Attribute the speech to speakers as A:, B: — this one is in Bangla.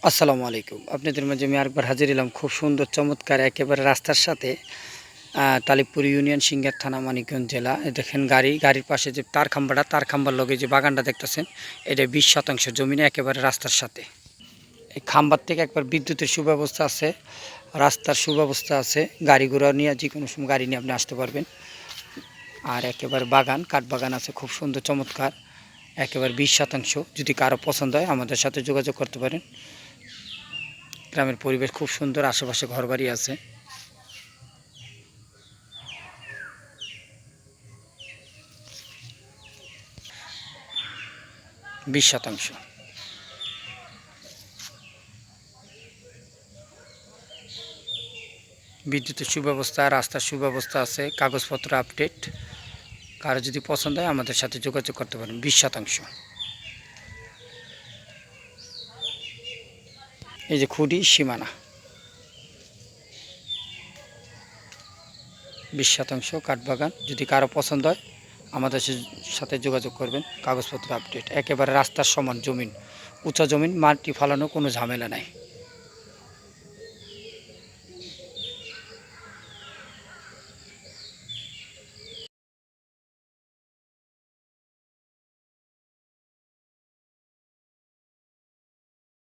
A: আসসালামু আলাইকুম। আপনাদের মাঝে আমি আরেকবার হাজির এলাম খুব সুন্দর চমৎকার একেবারে রাস্তার সাথে তালিবপুর ইউনিয়ন সিংহের থানা মানিকগঞ্জ জেলা। দেখেন গাড়ির পাশে যে তার খাম্বার লগে যে বাগানটা দেখতেছেন, এটা 20% জমিনে একেবারে রাস্তার সাথে। এই খাম্বার থেকে একবার বিদ্যুতের সুব্যবস্থা আছে, রাস্তার সুব্যবস্থা আছে, গাড়ি ঘোড়া নিয়ে যে কোনো সময় গাড়ি নিয়ে আপনি আসতে পারবেন। আর একেবারে কাঠ বাগান আছে খুব সুন্দর চমৎকার, একেবারে 20%। যদি কারো পছন্দ হয় আমাদের সাথে যোগাযোগ করতে পারেন। গ্রামের পরিবেশ খুব সুন্দর, আশেপাশে ঘরবাড়ি আছে। বিশ শতাংশ বিদ্যুতের সুব্যবস্থা, রাস্তার সুব্যবস্থা আছে, কাগজপত্র আপডেট। কারো যদি পছন্দ হয় আমাদের সাথে যোগাযোগ করতে পারেন। 20%। এই যে খুঁটি সীমানা, 20% কাঠবাগান। যদি কারো পছন্দ হয় আমাদের সাথে যোগাযোগ করবেন। কাগজপত্র আপডেট, একেবারে রাস্তার সমান জমিন, উঁচা জমিন, মাটি ফালানো কোনো ঝামেলা নাই।